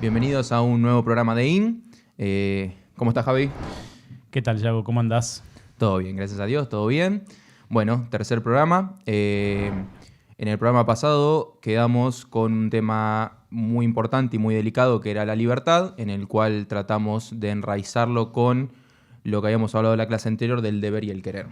Bienvenidos a un nuevo programa de IN. ¿Cómo estás, Javi? ¿Qué tal, Yago? ¿Cómo andás? Todo bien, gracias a Dios, todo bien. Bueno, tercer programa. En el programa pasado quedamos con un tema muy importante y muy delicado que era la libertad, en el cual tratamos de enraizarlo con lo que habíamos hablado en la clase anterior del deber y el querer.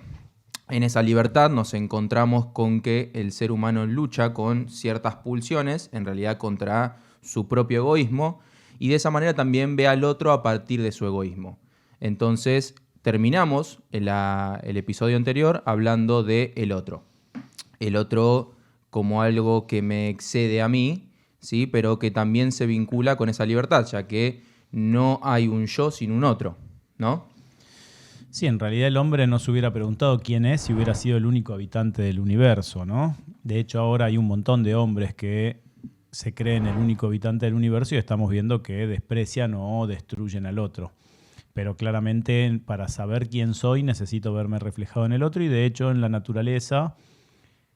En esa libertad nos encontramos con que el ser humano lucha con ciertas pulsiones, en realidad contra su propio egoísmo, y de esa manera también ve al otro a partir de su egoísmo. Entonces, terminamos el episodio anterior hablando de el otro. El otro como algo que me excede a mí, ¿sí? Pero que también se vincula con esa libertad, ya que no hay un yo sin un otro, ¿no? Sí, en realidad el hombre no se hubiera preguntado quién es si hubiera sido el único habitante del universo, ¿no? De hecho, ahora hay un montón de hombres que se creen el único habitante del universo y estamos viendo que desprecian o destruyen al otro. Pero claramente para saber quién soy necesito verme reflejado en el otro y de hecho en la naturaleza,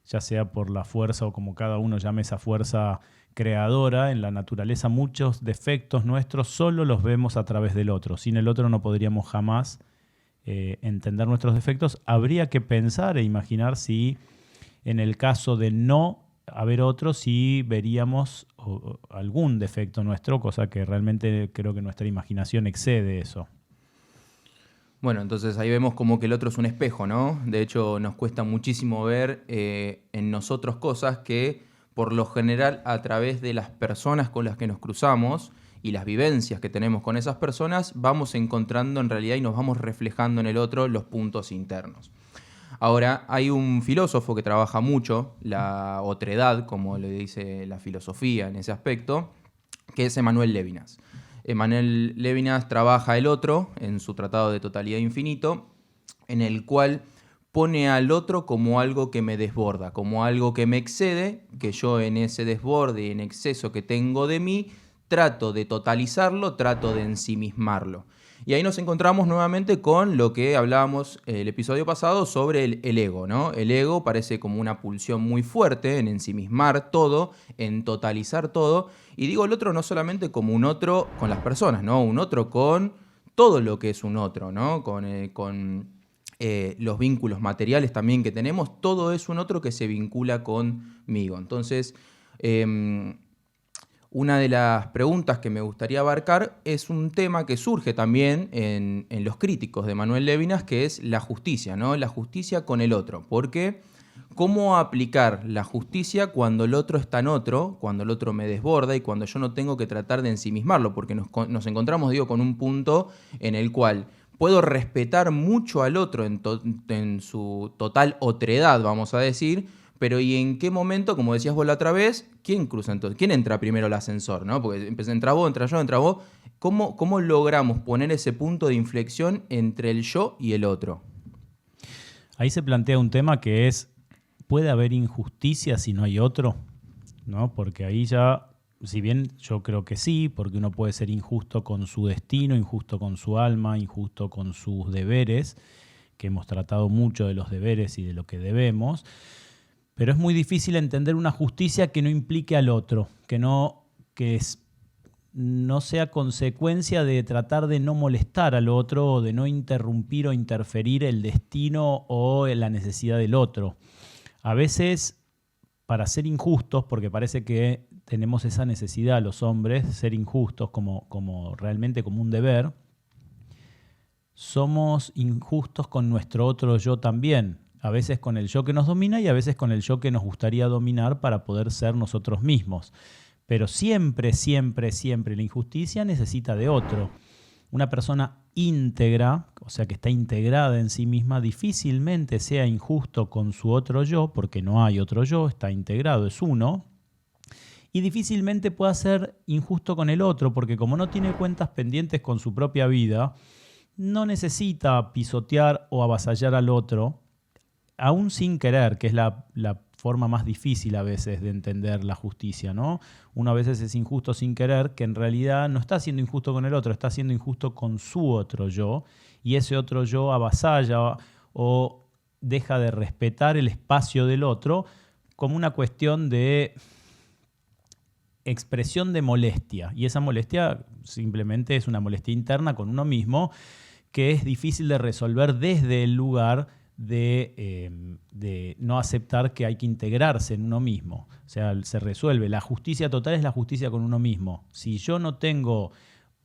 ya sea por la fuerza o como cada uno llame esa fuerza creadora, en la naturaleza muchos defectos nuestros solo los vemos a través del otro. Sin el otro no podríamos jamás entender nuestros defectos. Habría que pensar e imaginar si en el caso de no haber otro, si veríamos algún defecto nuestro, cosa que realmente creo que nuestra imaginación excede eso. Bueno, entonces ahí vemos como que el otro es un espejo, ¿no? De hecho, nos cuesta muchísimo ver en nosotros cosas que, por lo general, a través de las personas con las que nos cruzamos y las vivencias que tenemos con esas personas, vamos encontrando en realidad y nos vamos reflejando en el otro los puntos internos. Ahora, hay un filósofo que trabaja mucho la otredad, como le dice la filosofía en ese aspecto, que es Emmanuel Levinas. Emmanuel Levinas trabaja el otro en su Tratado de Totalidad Infinito, en el cual pone al otro como algo que me desborda, como algo que me excede, que yo en ese desborde y en exceso que tengo de mí, trato de totalizarlo, trato de ensimismarlo. Y ahí nos encontramos nuevamente con lo que hablábamos el episodio pasado sobre el ego, ¿no? El ego parece como una pulsión muy fuerte en ensimismar todo, en totalizar todo. Y digo el otro no solamente como un otro con las personas, ¿no? Un otro con todo lo que es un otro, ¿no? Con los vínculos materiales también que tenemos, todo es un otro que se vincula conmigo. Entonces, una de las preguntas que me gustaría abarcar es un tema que surge también en los críticos de Emmanuel Levinas, que es la justicia, ¿no? La justicia con el otro. Porque ¿cómo aplicar la justicia cuando el otro está en otro, cuando el otro me desborda y cuando yo no tengo que tratar de ensimismarlo? Porque nos encontramos, digo, con un punto en el cual puedo respetar mucho al otro en su total otredad, vamos a decir, pero ¿y en qué momento, como decías vos la otra vez, quién cruza entonces? ¿Quién entra primero al ascensor? ¿No? Porque entra vos, entra yo, entra vos. ¿Cómo logramos poner ese punto de inflexión entre el yo y el otro? Ahí se plantea un tema que es, ¿puede haber injusticia si no hay otro? ¿No? Porque ahí ya, si bien yo creo que sí, porque uno puede ser injusto con su destino, injusto con su alma, injusto con sus deberes, que hemos tratado mucho de los deberes y de lo que debemos, pero es muy difícil entender una justicia que no implique al otro, no sea consecuencia de tratar de no molestar al otro o de no interrumpir o interferir el destino o la necesidad del otro. A veces, para ser injustos, porque parece que tenemos esa necesidad los hombres, ser injustos como realmente como un deber, somos injustos con nuestro otro yo también. A veces con el yo que nos domina y a veces con el yo que nos gustaría dominar para poder ser nosotros mismos. Pero siempre, siempre, siempre la injusticia necesita de otro. Una persona íntegra, o sea que está integrada en sí misma, difícilmente sea injusto con su otro yo, porque no hay otro yo, está integrado, es uno, y difícilmente pueda ser injusto con el otro, porque como no tiene cuentas pendientes con su propia vida, no necesita pisotear o avasallar al otro, aún sin querer, que es la forma más difícil a veces de entender la justicia, ¿no? Uno a veces es injusto sin querer, que en realidad no está siendo injusto con el otro, está siendo injusto con su otro yo, y ese otro yo avasalla o deja de respetar el espacio del otro como una cuestión de expresión de molestia. Y esa molestia simplemente es una molestia interna con uno mismo que es difícil de resolver desde el lugar de no aceptar que hay que integrarse en uno mismo. O sea, se resuelve. La justicia total es la justicia con uno mismo. Si yo no tengo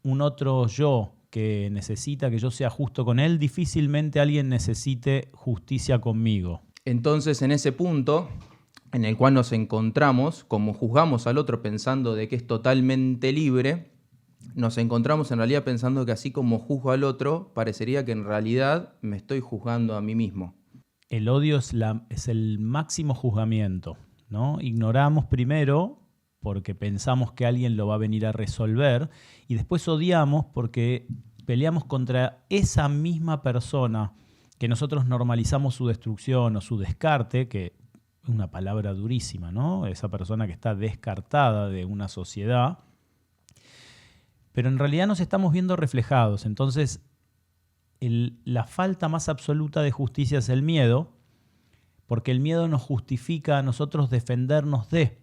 un otro yo que necesita que yo sea justo con él, difícilmente alguien necesite justicia conmigo. Entonces, en ese punto en el cual nos encontramos, como juzgamos al otro pensando de que es totalmente libre, nos encontramos en realidad pensando que así como juzgo al otro, parecería que en realidad me estoy juzgando a mí mismo. El odio es el máximo juzgamiento, ¿no? Ignoramos primero porque pensamos que alguien lo va a venir a resolver y después odiamos porque peleamos contra esa misma persona que nosotros normalizamos su destrucción o su descarte, que es una palabra durísima, ¿no? Esa persona que está descartada de una sociedad. Pero en realidad nos estamos viendo reflejados. Entonces, la falta más absoluta de justicia es el miedo, porque el miedo nos justifica a nosotros defendernos de,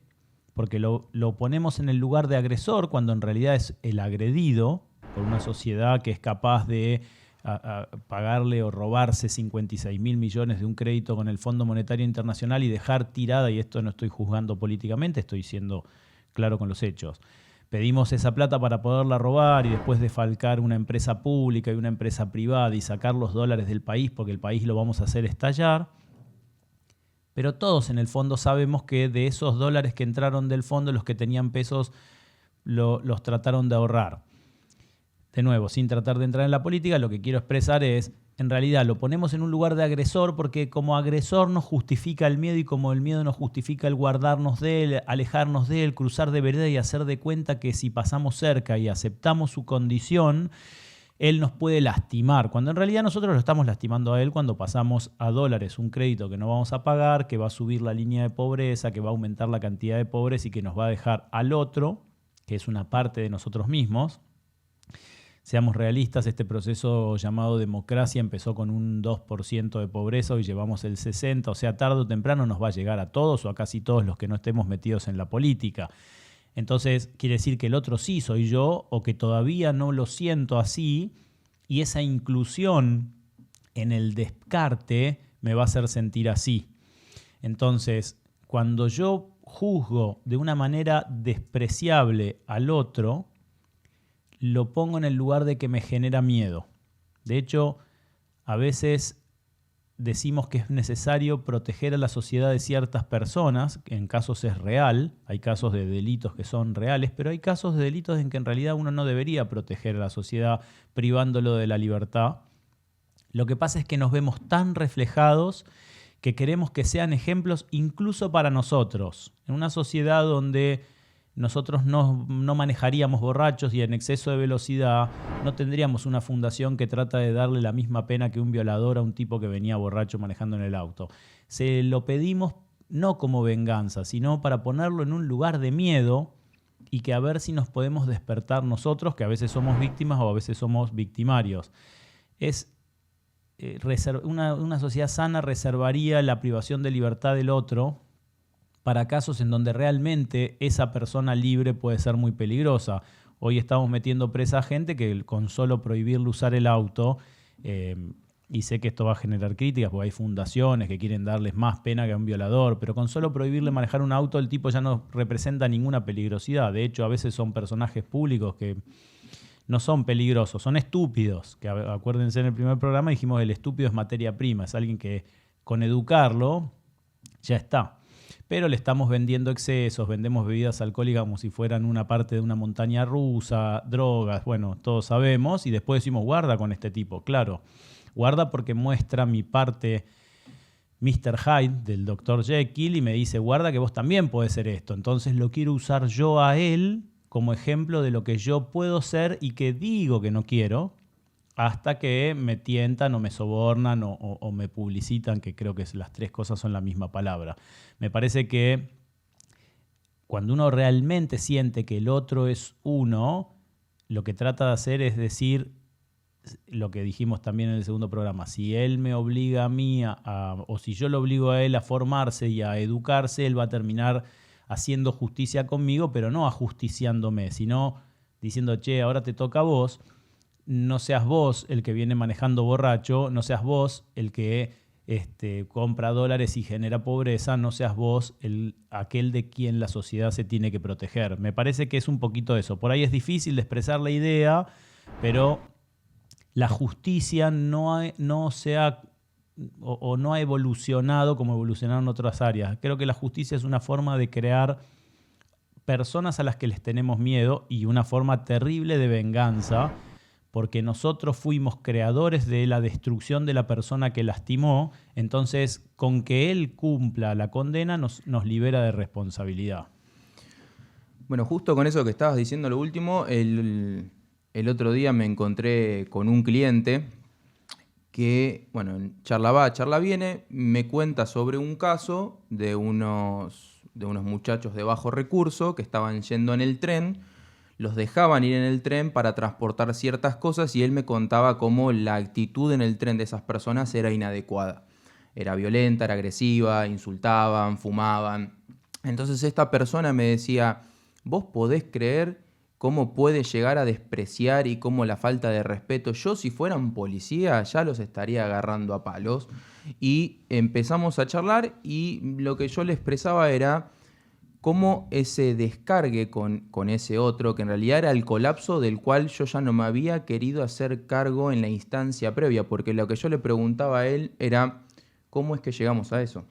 porque lo ponemos en el lugar de agresor cuando en realidad es el agredido por una sociedad que es capaz de a pagarle o robarse 56.000 millones de un crédito con el Fondo Monetario Internacional y dejar tirada, y esto no estoy juzgando políticamente, estoy siendo claro con los hechos. Pedimos esa plata para poderla robar y después defalcar una empresa pública y una empresa privada y sacar los dólares del país porque el país lo vamos a hacer estallar. Pero todos en el fondo sabemos que de esos dólares que entraron del fondo, los que tenían pesos los trataron de ahorrar. De nuevo, sin tratar de entrar en la política, lo que quiero expresar es, en realidad lo ponemos en un lugar de agresor porque como agresor nos justifica el miedo y como el miedo nos justifica el guardarnos de él, alejarnos de él, cruzar de vereda y hacer de cuenta que si pasamos cerca y aceptamos su condición, él nos puede lastimar, cuando en realidad nosotros lo estamos lastimando a él cuando pasamos a dólares un crédito que no vamos a pagar, que va a subir la línea de pobreza, que va a aumentar la cantidad de pobres y que nos va a dejar al otro, que es una parte de nosotros mismos. Seamos realistas, este proceso llamado democracia empezó con un 2% de pobreza, hoy llevamos el 60%, o sea, tarde o temprano nos va a llegar a todos o a casi todos los que no estemos metidos en la política. Entonces, quiere decir que el otro sí soy yo o que todavía no lo siento así y esa inclusión en el descarte me va a hacer sentir así. Entonces, cuando yo juzgo de una manera despreciable al otro, lo pongo en el lugar de que me genera miedo. De hecho, a veces decimos que es necesario proteger a la sociedad de ciertas personas, que en casos es real, hay casos de delitos que son reales, pero hay casos de delitos en que en realidad uno no debería proteger a la sociedad privándolo de la libertad. Lo que pasa es que nos vemos tan reflejados que queremos que sean ejemplos incluso para nosotros. En una sociedad donde nosotros no manejaríamos borrachos y en exceso de velocidad, no tendríamos una fundación que trata de darle la misma pena que un violador a un tipo que venía borracho manejando en el auto. Se lo pedimos no como venganza, sino para ponerlo en un lugar de miedo y que a ver si nos podemos despertar nosotros, que a veces somos víctimas o a veces somos victimarios. Una sociedad sana reservaría la privación de libertad del otro para casos en donde realmente esa persona libre puede ser muy peligrosa. Hoy estamos metiendo presa a gente que con solo prohibirle usar el auto, y sé que esto va a generar críticas porque hay fundaciones que quieren darles más pena que a un violador, pero con solo prohibirle manejar un auto el tipo ya no representa ninguna peligrosidad. De hecho, a veces son personajes públicos que no son peligrosos, son estúpidos. Que acuérdense, en el primer programa dijimos que el estúpido es materia prima, es alguien que con educarlo ya está. Pero le estamos vendiendo excesos, vendemos bebidas alcohólicas como si fueran una parte de una montaña rusa, drogas, bueno, todos sabemos, y después decimos, guarda con este tipo. Claro, guarda porque muestra mi parte Mr. Hyde del Dr. Jekyll y me dice, guarda que vos también podés ser esto. Entonces lo quiero usar yo a él como ejemplo de lo que yo puedo ser y que digo que no quiero, hasta que me tientan o me sobornan o me publicitan, que creo que las tres cosas son la misma palabra. Me parece que cuando uno realmente siente que el otro es uno, lo que trata de hacer es decir lo que dijimos también en el segundo programa. Si él me obliga a mí, o si yo lo obligo a él a formarse y a educarse, él va a terminar haciendo justicia conmigo, pero no ajusticiándome, sino diciendo, che, ahora te toca a vos, no seas vos el que viene manejando borracho, no seas vos el que compra dólares y genera pobreza, no seas vos aquel de quien la sociedad se tiene que proteger. Me parece que es un poquito eso. Por ahí es difícil de expresar la idea, pero la justicia no ha evolucionado como evolucionaron otras áreas. Creo que la justicia es una forma de crear personas a las que les tenemos miedo y una forma terrible de venganza, porque nosotros fuimos creadores de la destrucción de la persona que lastimó, entonces con que él cumpla la condena nos libera de responsabilidad. Bueno, justo con eso que estabas diciendo lo último, el otro día me encontré con un cliente que, bueno, charla va, charla viene, me cuenta sobre un caso de unos muchachos de bajo recurso que estaban yendo en el tren, los dejaban ir en el tren para transportar ciertas cosas y él me contaba cómo la actitud en el tren de esas personas era inadecuada. Era violenta, era agresiva, insultaban, fumaban. Entonces esta persona me decía, ¿vos podés creer cómo puede llegar a despreciar y cómo la falta de respeto? Yo si fuera un policía ya los estaría agarrando a palos. Y empezamos a charlar y lo que yo le expresaba era cómo ese descargue con ese otro, que en realidad era el colapso del cual yo ya no me había querido hacer cargo en la instancia previa, porque lo que yo le preguntaba a él era, ¿cómo es que llegamos a eso?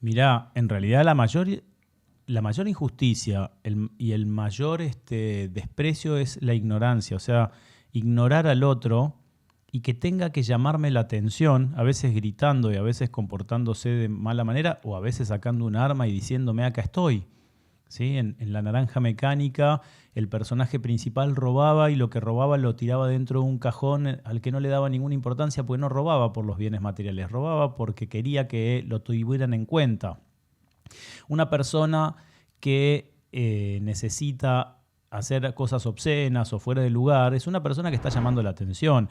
Mirá, en realidad la mayor injusticia y el mayor desprecio es la ignorancia, o sea, ignorar al otro y que tenga que llamarme la atención, a veces gritando y a veces comportándose de mala manera o a veces sacando un arma y diciéndome acá estoy. ¿Sí? En La Naranja Mecánica el personaje principal robaba y lo que robaba lo tiraba dentro de un cajón al que no le daba ninguna importancia porque no robaba por los bienes materiales, robaba porque quería que lo tuvieran en cuenta. Una persona que necesita hacer cosas obscenas o fuera de lugar es una persona que está llamando la atención.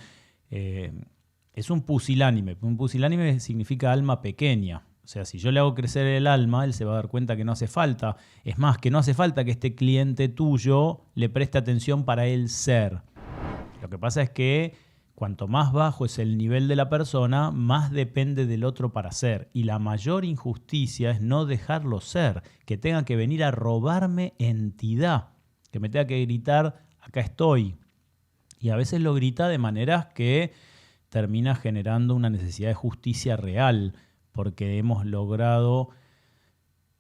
Es un pusilánime. Un pusilánime significa alma pequeña. O sea, si yo le hago crecer el alma, él se va a dar cuenta que no hace falta. Es más, que no hace falta que este cliente tuyo le preste atención para él ser. Lo que pasa es que cuanto más bajo es el nivel de la persona, más depende del otro para ser. Y la mayor injusticia es no dejarlo ser, que tenga que venir a robarme entidad, que me tenga que gritar, acá estoy. Y a veces lo grita de maneras que termina generando una necesidad de justicia real, porque hemos logrado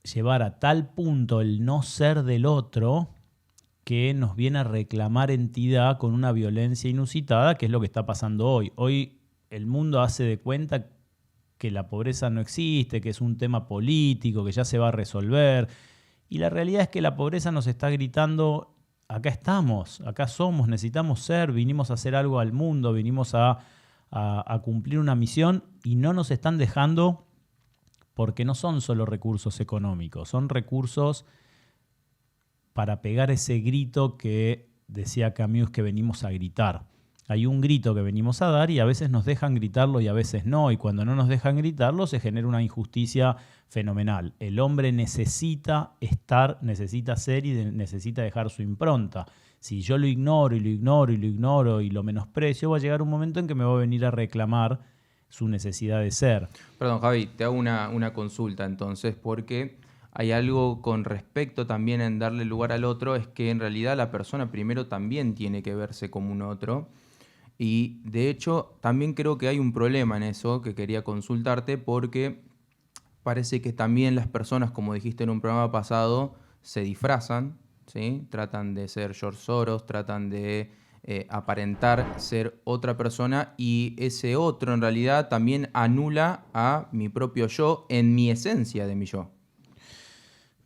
llevar a tal punto el no ser del otro que nos viene a reclamar entidad con una violencia inusitada, que es lo que está pasando hoy. Hoy el mundo hace de cuenta que la pobreza no existe, que es un tema político, que ya se va a resolver. Y la realidad es que la pobreza nos está gritando, acá estamos, acá somos, necesitamos ser, vinimos a hacer algo al mundo, vinimos a cumplir una misión y no nos están dejando porque no son solo recursos económicos, son recursos para pegar ese grito que decía Camus que venimos a gritar. Hay un grito que venimos a dar y a veces nos dejan gritarlo y a veces no, y cuando no nos dejan gritarlo se genera una injusticia fenomenal. El hombre necesita estar, necesita ser y necesita dejar su impronta. Si yo lo ignoro y lo ignoro y lo ignoro y lo menosprecio, va a llegar un momento en que me va a venir a reclamar su necesidad de ser. Perdón, Javi, te hago una consulta entonces, porque hay algo con respecto también en darle lugar al otro, es que en realidad la persona primero también tiene que verse como un otro. Y de hecho también creo que hay un problema en eso que quería consultarte, porque parece que también las personas, como dijiste en un programa pasado, se disfrazan, ¿sí? Tratan de ser George Soros, tratan de aparentar ser otra persona y ese otro en realidad también anula a mi propio yo en mi esencia de mi yo.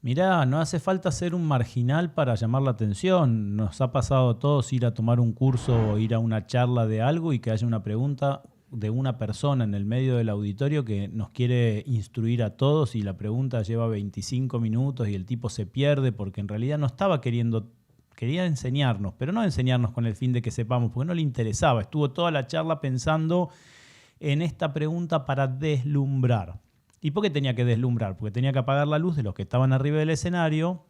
Mirá, no hace falta ser un marginal para llamar la atención. Nos ha pasado a todos ir a tomar un curso o ir a una charla de algo y que haya una pregunta de una persona en el medio del auditorio que nos quiere instruir a todos y la pregunta lleva 25 minutos y el tipo se pierde porque en realidad no estaba quería enseñarnos, pero no enseñarnos con el fin de que sepamos, porque no le interesaba. Estuvo toda la charla pensando en esta pregunta para deslumbrar. ¿Y por qué tenía que deslumbrar? Porque tenía que apagar la luz de los que estaban arriba del escenario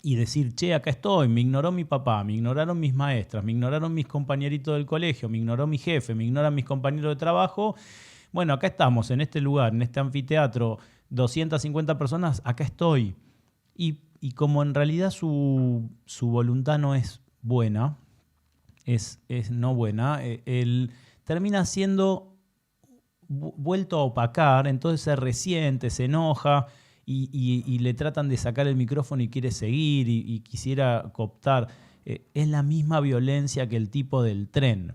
y decir, che, acá estoy, me ignoró mi papá, me ignoraron mis maestras, me ignoraron mis compañeritos del colegio, me ignoró mi jefe, me ignoran mis compañeros de trabajo. Bueno, acá estamos, en este lugar, en este anfiteatro, 250 personas, acá estoy. Y como en realidad su voluntad no es buena, es no buena, él termina siendo vuelto a opacar, entonces se resiente, se enoja y le tratan de sacar el micrófono y quiere seguir y quisiera cooptar. Es la misma violencia que el tipo del tren.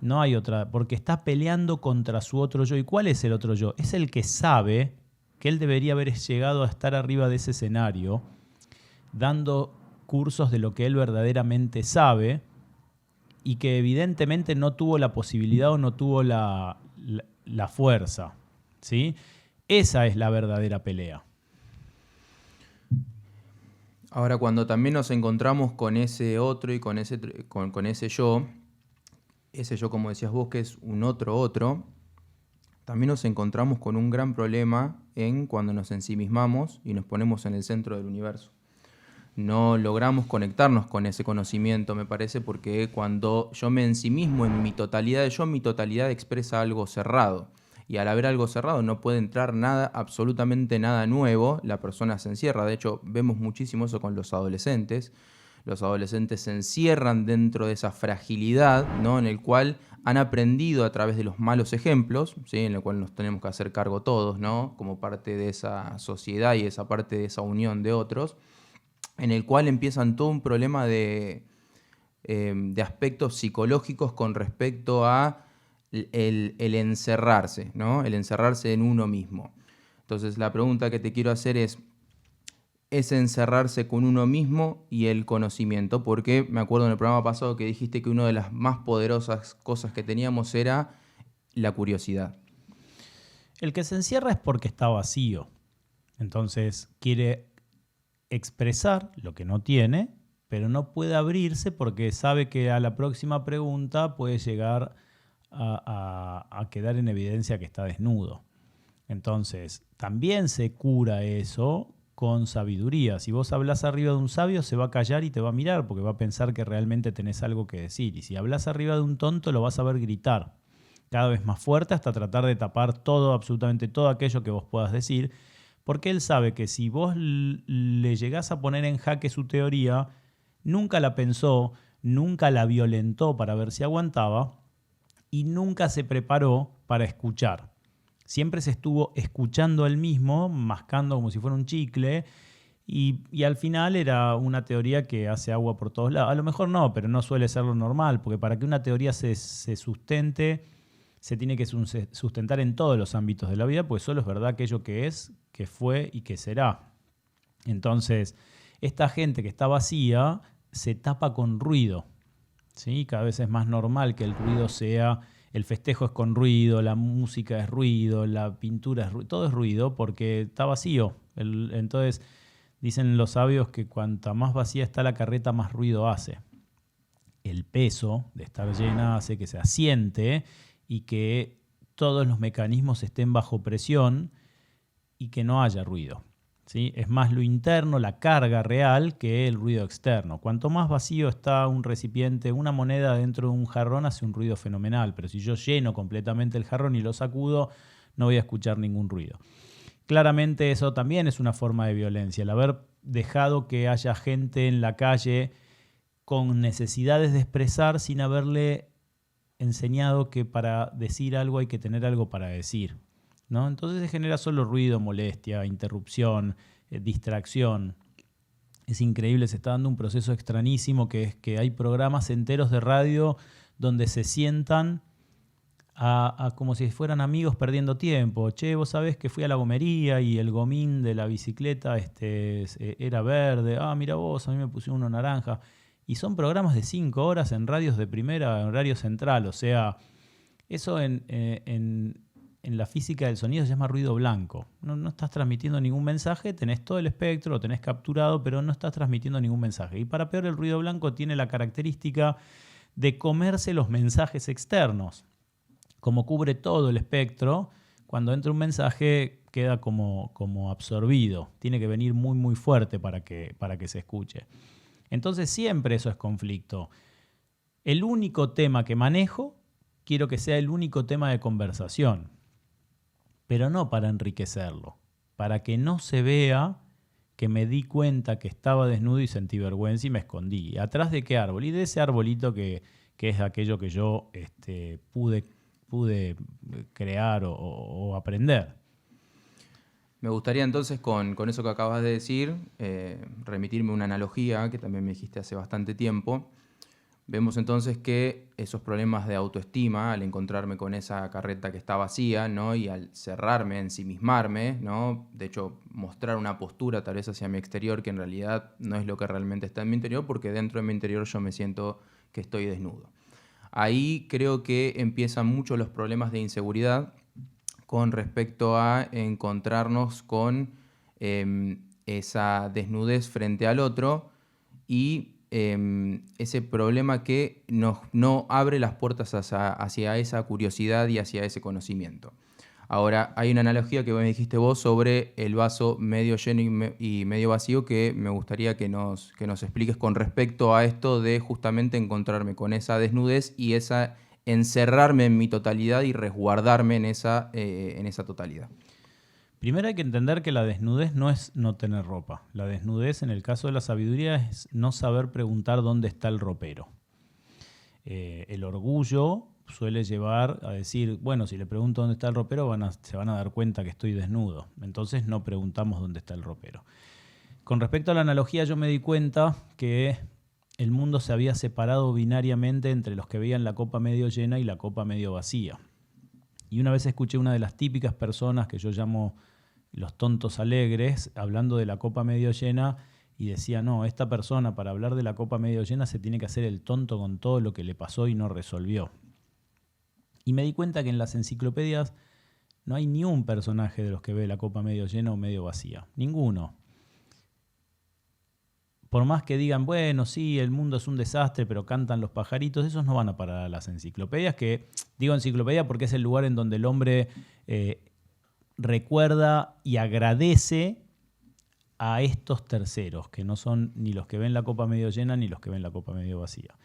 No hay otra, porque está peleando contra su otro yo. ¿Y cuál es el otro yo? Es el que sabe que él debería haber llegado a estar arriba de ese escenario, dando cursos de lo que él verdaderamente sabe y que evidentemente no tuvo la posibilidad o no tuvo la fuerza, ¿sí? Esa es la verdadera pelea. Ahora, cuando también nos encontramos con ese otro y con ese yo, como decías vos, que es un otro, también nos encontramos con un gran problema en cuando nos ensimismamos y nos ponemos en el centro del universo. No logramos conectarnos con ese conocimiento, me parece, porque cuando yo me ensimismo en mi totalidad expresa algo cerrado. Y al haber algo cerrado no puede entrar nada, absolutamente nada nuevo, la persona se encierra. De hecho, vemos muchísimo eso con los adolescentes. Los adolescentes se encierran dentro de esa fragilidad, ¿no? En el cual han aprendido a través de los malos ejemplos, ¿sí? En el cual nos tenemos que hacer cargo todos, ¿no? Como parte de esa sociedad y esa parte de esa unión de otros, en el cual empiezan todo un problema de aspectos psicológicos con respecto a el encerrarse, ¿no? El encerrarse en uno mismo. Entonces la pregunta que te quiero hacer es encerrarse con uno mismo y el conocimiento, porque me acuerdo en el programa pasado que dijiste que una de las más poderosas cosas que teníamos era la curiosidad. El que se encierra es porque está vacío. Entonces quiere expresar lo que no tiene, pero no puede abrirse porque sabe que a la próxima pregunta puede llegar a quedar en evidencia que está desnudo. Entonces, también se cura eso con sabiduría. Si vos hablás arriba de un sabio, se va a callar y te va a mirar porque va a pensar que realmente tenés algo que decir. Y si hablas arriba de un tonto, lo vas a ver gritar cada vez más fuerte hasta tratar de tapar todo, absolutamente todo aquello que vos puedas decir, porque él sabe que si vos le llegás a poner en jaque su teoría, nunca la pensó, nunca la violentó para ver si aguantaba y nunca se preparó para escuchar. Siempre se estuvo escuchando él mismo, mascando como si fuera un chicle, y al final era una teoría que hace agua por todos lados. A lo mejor no, pero no suele ser lo normal, porque para que una teoría se sustente, se tiene que sustentar en todos los ámbitos de la vida, pues solo es verdad aquello que es, que fue y que será. Entonces, esta gente que está vacía se tapa con ruido, ¿sí? Cada vez es más normal que el ruido sea, el festejo es con ruido, la música es ruido, la pintura es ruido, todo es ruido porque está vacío. Entonces, dicen los sabios que cuanta más vacía está la carreta, más ruido hace. El peso de estar llena hace que se asiente y que todos los mecanismos estén bajo presión y que no haya ruido, ¿sí? Es más lo interno, la carga real, que el ruido externo. Cuanto más vacío está un recipiente, una moneda dentro de un jarrón hace un ruido fenomenal, pero si yo lleno completamente el jarrón y lo sacudo, no voy a escuchar ningún ruido. Claramente eso también es una forma de violencia, el haber dejado que haya gente en la calle con necesidades de expresar sin haberle enseñado que para decir algo hay que tener algo para decir, ¿no? Entonces se genera solo ruido, molestia, interrupción, distracción. Es increíble, se está dando un proceso extrañísimo que es que hay programas enteros de radio donde se sientan a como si fueran amigos perdiendo tiempo. Che, vos sabés que fui a la gomería y el gomín de la bicicleta era verde. Ah, mira vos, a mí me pusieron uno naranja. Y son programas de 5 horas en radios de primera, en horario central. O sea, eso en la física del sonido se llama ruido blanco. No estás transmitiendo ningún mensaje, tenés todo el espectro, lo tenés capturado, pero no estás transmitiendo ningún mensaje. Y para peor, el ruido blanco tiene la característica de comerse los mensajes externos. Como cubre todo el espectro, cuando entra un mensaje queda como absorbido. Tiene que venir muy, muy fuerte para que se escuche. Entonces siempre eso es conflicto. El único tema que manejo, quiero que sea el único tema de conversación, pero no para enriquecerlo, para que no se vea que me di cuenta que estaba desnudo y sentí vergüenza y me escondí. ¿Atrás de qué árbol? Y de ese arbolito que es aquello que yo pude crear o aprender. Me gustaría entonces, con eso que acabas de decir, remitirme a una analogía que también me dijiste hace bastante tiempo. Vemos entonces que esos problemas de autoestima, al encontrarme con esa carreta que está vacía, ¿no? Y al cerrarme, ensimismarme, ¿no? De hecho, mostrar una postura tal vez hacia mi exterior que en realidad no es lo que realmente está en mi interior, porque dentro de mi interior yo me siento que estoy desnudo. Ahí creo que empiezan mucho los problemas de inseguridad con respecto a encontrarnos con esa desnudez frente al otro y ese problema que no abre las puertas hacia esa curiosidad y hacia ese conocimiento. Ahora, hay una analogía que me dijiste vos sobre el vaso medio lleno y medio vacío que me gustaría que nos expliques con respecto a esto de justamente encontrarme con esa desnudez y encerrarme en mi totalidad y resguardarme en esa totalidad. Primero hay que entender que la desnudez no es no tener ropa. La desnudez, en el caso de la sabiduría, es no saber preguntar dónde está el ropero. El orgullo suele llevar a decir, bueno, si le pregunto dónde está el ropero, se van a dar cuenta que estoy desnudo. Entonces no preguntamos dónde está el ropero. Con respecto a la analogía, yo me di cuenta que el mundo se había separado binariamente entre los que veían la copa medio llena y la copa medio vacía. Y una vez escuché una de las típicas personas que yo llamo los tontos alegres, hablando de la copa medio llena, y decía, no, esta persona para hablar de la copa medio llena se tiene que hacer el tonto con todo lo que le pasó y no resolvió. Y me di cuenta que en las enciclopedias no hay ni un personaje de los que ve la copa medio llena o medio vacía. Ninguno. Por más que digan, bueno, sí, el mundo es un desastre, pero cantan los pajaritos, esos no van a parar a las enciclopedias, que digo enciclopedia porque es el lugar en donde el hombre recuerda y agradece a estos terceros, que no son ni los que ven la copa medio llena ni los que ven la copa medio vacía.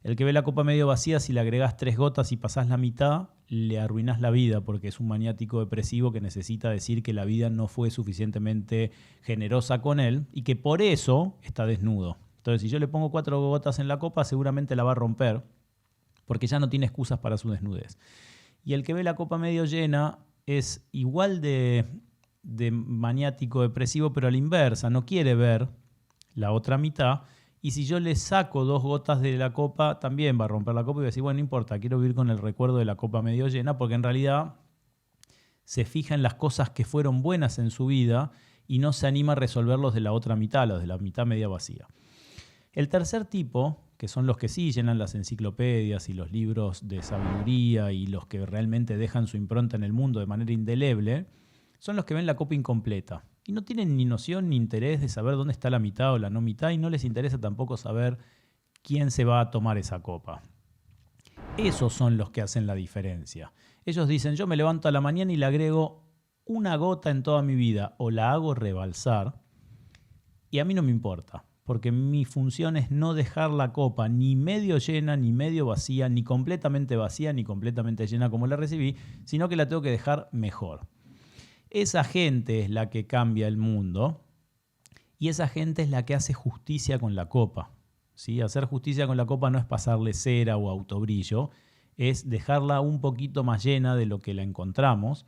El que ve la copa medio vacía, si le agregás 3 gotas y pasás la mitad, le arruinás la vida porque es un maniático depresivo que necesita decir que la vida no fue suficientemente generosa con él y que por eso está desnudo. Entonces, si yo le pongo 4 gotas en la copa, seguramente la va a romper porque ya no tiene excusas para su desnudez. Y el que ve la copa medio llena es igual de maniático depresivo, pero a la inversa, no quiere ver la otra mitad. Y si yo le saco 2 gotas de la copa, también va a romper la copa y va a decir, bueno, no importa, quiero vivir con el recuerdo de la copa medio llena, porque en realidad se fija en las cosas que fueron buenas en su vida y no se anima a resolverlos de la otra mitad, los de la mitad media vacía. El tercer tipo, que son los que sí llenan las enciclopedias y los libros de sabiduría y los que realmente dejan su impronta en el mundo de manera indeleble, son los que ven la copa incompleta. Y no tienen ni noción ni interés de saber dónde está la mitad o la no mitad y no les interesa tampoco saber quién se va a tomar esa copa. Esos son los que hacen la diferencia. Ellos dicen, yo me levanto a la mañana y le agrego 1 gota en toda mi vida o la hago rebalsar y a mí no me importa, porque mi función es no dejar la copa ni medio llena, ni medio vacía, ni completamente llena como la recibí, sino que la tengo que dejar mejor. Esa gente es la que cambia el mundo y esa gente es la que hace justicia con la copa. ¿Sí? Hacer justicia con la copa no es pasarle cera o autobrillo, es dejarla un poquito más llena de lo que la encontramos.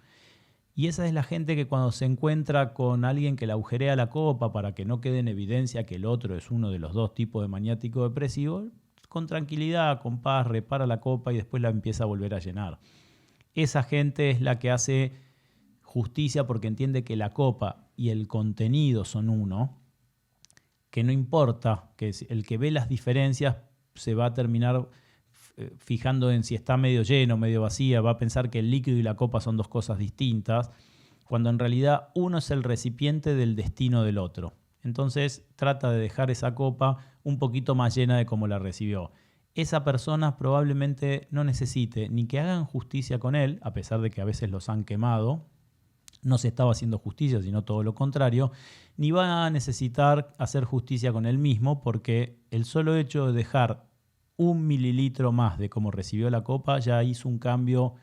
Y esa es la gente que cuando se encuentra con alguien que le agujerea la copa para que no quede en evidencia que el otro es uno de los 2 tipos de maniático depresivo, con tranquilidad, con paz, repara la copa y después la empieza a volver a llenar. Esa gente es la que hace justicia porque entiende que la copa y el contenido son uno, que no importa, que el que ve las diferencias se va a terminar fijando en si está medio lleno o medio vacía, va a pensar que el líquido y la copa son 2 cosas distintas, cuando en realidad uno es el recipiente del destino del otro. Entonces trata de dejar esa copa un poquito más llena de como la recibió. esa persona probablemente no necesite ni que hagan justicia con él, a pesar de que a veces los han quemado, no se estaba haciendo justicia, sino todo lo contrario, ni va a necesitar hacer justicia con él mismo, porque el solo hecho de dejar 1 mililitro más de cómo recibió la copa ya hizo un cambio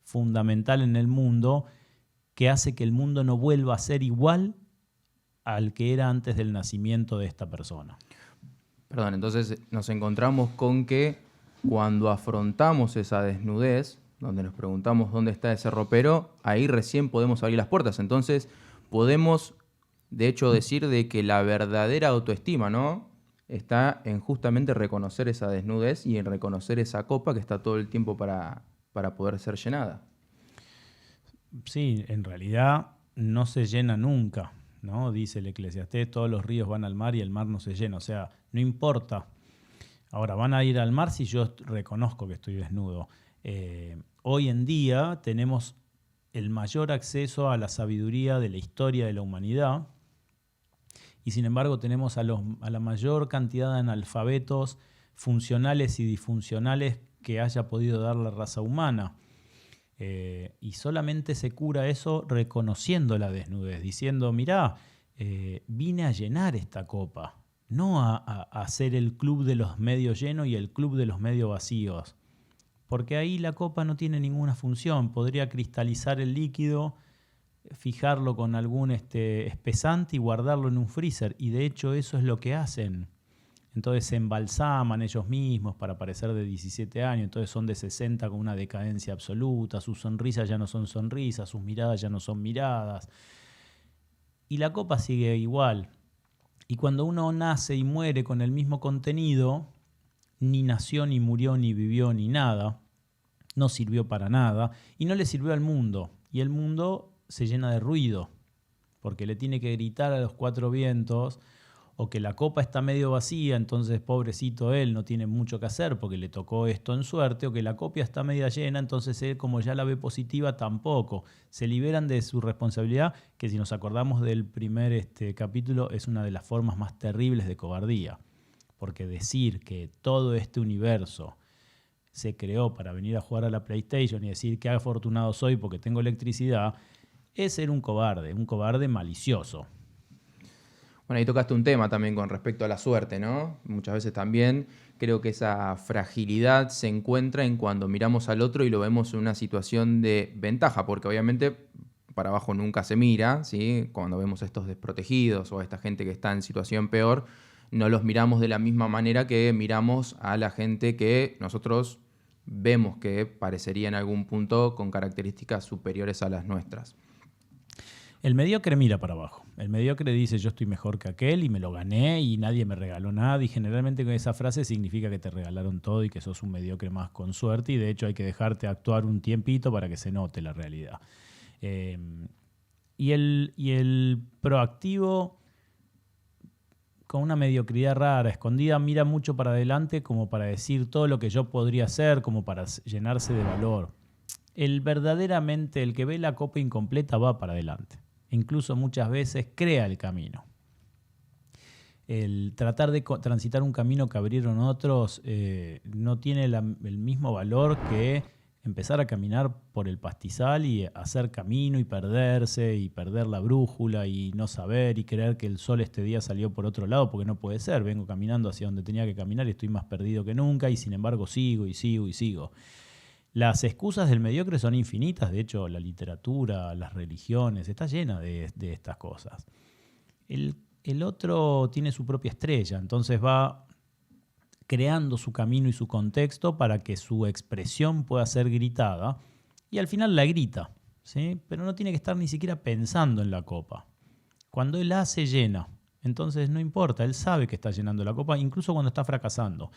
fundamental en el mundo que hace que el mundo no vuelva a ser igual al que era antes del nacimiento de esta persona. Perdón, entonces nos encontramos con que cuando afrontamos esa desnudez, donde nos preguntamos dónde está ese ropero, ahí recién podemos abrir las puertas. Entonces podemos, de hecho, decir de que la verdadera autoestima, ¿no?, está en justamente reconocer esa desnudez y en reconocer esa copa que está todo el tiempo para poder ser llenada. Sí, en realidad no se llena nunca, ¿no? Dice el Eclesiastés, todos los ríos van al mar y el mar no se llena. O sea, no importa. Ahora, van a ir al mar si yo reconozco que estoy desnudo. Hoy en día tenemos el mayor acceso a la sabiduría de la historia de la humanidad y sin embargo tenemos a la mayor cantidad de analfabetos funcionales y disfuncionales que haya podido dar la raza humana. Y solamente se cura eso reconociendo la desnudez, diciendo, mirá, vine a llenar esta copa, no a hacer el club de los medio llenos y el club de los medio vacíos. Porque ahí la copa no tiene ninguna función. Podría cristalizar el líquido, fijarlo con algún espesante y guardarlo en un freezer. Y de hecho eso es lo que hacen. Entonces se embalsaman ellos mismos para parecer de 17 años. Entonces son de 60 con una decadencia absoluta. Sus sonrisas ya no son sonrisas, sus miradas ya no son miradas. Y la copa sigue igual. Y cuando uno nace y muere con el mismo contenido, ni nació, ni murió, ni vivió, ni nada, no sirvió para nada y no le sirvió al mundo. Y el mundo se llena de ruido, porque le tiene que gritar a los 4 vientos, o que la copa está medio vacía, entonces pobrecito él no tiene mucho que hacer porque le tocó esto en suerte, o que la copa está media llena, entonces él como ya la ve positiva tampoco. Se liberan de su responsabilidad, que si nos acordamos del primer capítulo es una de las formas más terribles de cobardía. Porque decir que todo este universo se creó para venir a jugar a la PlayStation y decir que afortunado soy porque tengo electricidad, es ser un cobarde malicioso. Bueno, ahí tocaste un tema también con respecto a la suerte, ¿no? Muchas veces también creo que esa fragilidad se encuentra en cuando miramos al otro y lo vemos en una situación de ventaja, porque obviamente para abajo nunca se mira, ¿sí? Cuando vemos a estos desprotegidos o a esta gente que está en situación peor, no los miramos de la misma manera que miramos a la gente que nosotros vemos que parecería en algún punto con características superiores a las nuestras. El mediocre mira para abajo. El mediocre dice yo estoy mejor que aquel y me lo gané y nadie me regaló nada. Y generalmente con esa frase significa que te regalaron todo y que sos un mediocre más con suerte. Y de hecho hay que dejarte actuar un tiempito para que se note la realidad. Y el proactivo, con una mediocridad rara, escondida, mira mucho para adelante como para decir todo lo que yo podría hacer, como para llenarse de valor. El que ve la copa incompleta va para adelante. Incluso muchas veces crea el camino. El tratar de transitar un camino que abrieron otros no tiene el mismo valor que empezar a caminar por el pastizal y hacer camino y perderse y perder la brújula y no saber y creer que el sol este día salió por otro lado porque no puede ser. Vengo caminando hacia donde tenía que caminar y estoy más perdido que nunca y sin embargo sigo y sigo y sigo. Las excusas del mediocre son infinitas, de hecho la literatura, las religiones, está llena de estas cosas. El otro tiene su propia estrella, entonces va creando su camino y su contexto para que su expresión pueda ser gritada y al final la grita, ¿sí? Pero no tiene que estar ni siquiera pensando en la copa. Cuando él hace, llena, entonces no importa, él sabe que está llenando la copa, incluso cuando está fracasando.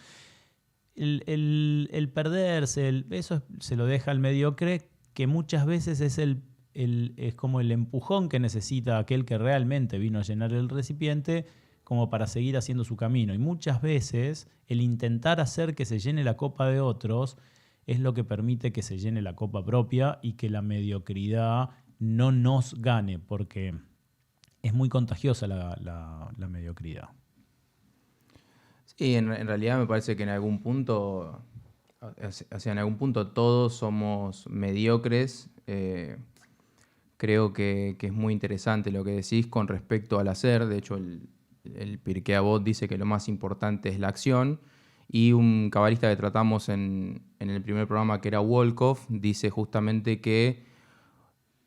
El perderse, eso se lo deja al mediocre, que muchas veces es como el empujón que necesita aquel que realmente vino a llenar el recipiente como para seguir haciendo su camino. Y muchas veces el intentar hacer que se llene la copa de otros es lo que permite que se llene la copa propia y que la mediocridad no nos gane, porque es muy contagiosa la mediocridad. Sí, en realidad me parece que en algún punto, o sea, en algún punto todos somos mediocres. Creo que es muy interesante lo que decís con respecto al hacer. De hecho, el Pirkei Avot dice que lo más importante es la acción. Y un cabalista que tratamos en el primer programa, que era Wolkoff, dice justamente que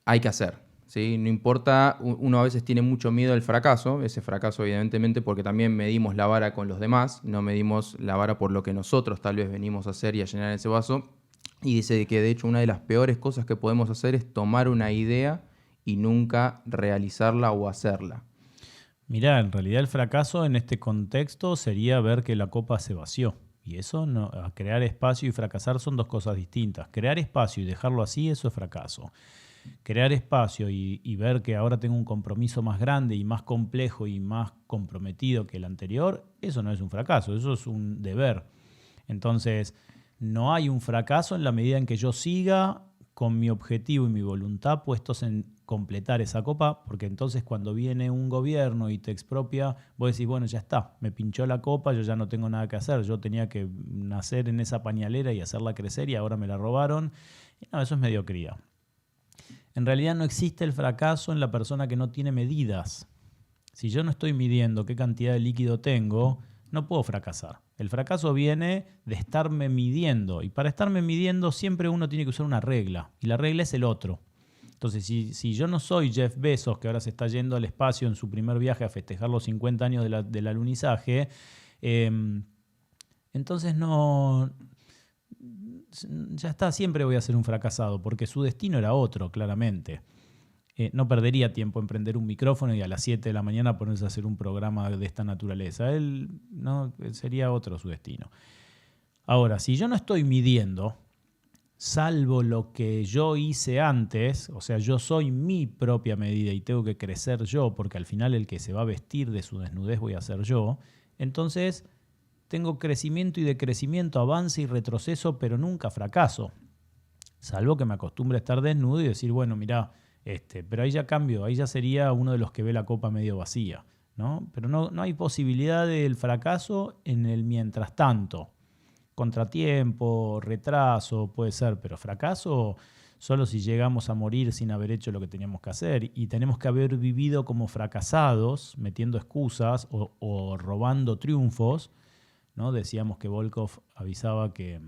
hay que hacer, ¿sí? No importa, uno a veces tiene mucho miedo al fracaso, ese fracaso evidentemente porque también medimos la vara con los demás, no medimos la vara por lo que nosotros tal vez venimos a hacer y a llenar ese vaso. Y dice que de hecho una de las peores cosas que podemos hacer es tomar una idea y nunca realizarla o hacerla. Mirá, en realidad el fracaso en este contexto sería ver que la copa se vació. Y eso, no, crear espacio y fracasar son dos cosas distintas. Crear espacio y dejarlo así, eso es fracaso. Crear espacio y ver que ahora tengo un compromiso más grande y más complejo y más comprometido que el anterior, eso no es un fracaso, eso es un deber. Entonces, no hay un fracaso en la medida en que yo siga con mi objetivo y mi voluntad puestos en completar esa copa, porque entonces cuando viene un gobierno y te expropia, vos decís, bueno, ya está, me pinchó la copa, yo ya no tengo nada que hacer, yo tenía que nacer en esa pañalera y hacerla crecer y ahora me la robaron. No, eso es mediocridad. En realidad no existe el fracaso en la persona que no tiene medidas. Si yo no estoy midiendo qué cantidad de líquido tengo, no puedo fracasar. El fracaso viene de estarme midiendo. Y para estarme midiendo siempre uno tiene que usar una regla. Y la regla es el otro. Entonces, si yo no soy Jeff Bezos, que ahora se está yendo al espacio en su primer viaje a festejar los 50 años del alunizaje, entonces no... Ya está, siempre voy a ser un fracasado, porque su destino era otro, claramente. No perdería tiempo en prender un micrófono y a las 7 de la mañana ponerse a hacer un programa de esta naturaleza. Él no sería otro su destino. Ahora, si yo no estoy midiendo, salvo lo que yo hice antes, o sea, yo soy mi propia medida y tengo que crecer yo, porque al final el que se va a vestir de su desnudez voy a ser yo, entonces tengo crecimiento y decrecimiento, avance y retroceso, pero nunca fracaso. Salvo que me acostumbre a estar desnudo y decir, bueno, mirá, pero ahí ya cambio, ahí ya sería uno de los que ve la copa medio vacía, ¿no? Pero no hay posibilidad del fracaso en el mientras tanto. Contratiempo, retraso, puede ser, pero fracaso solo si llegamos a morir sin haber hecho lo que teníamos que hacer y tenemos que haber vivido como fracasados, metiendo excusas o robando triunfos, ¿no? Decíamos que Volkov avisaba que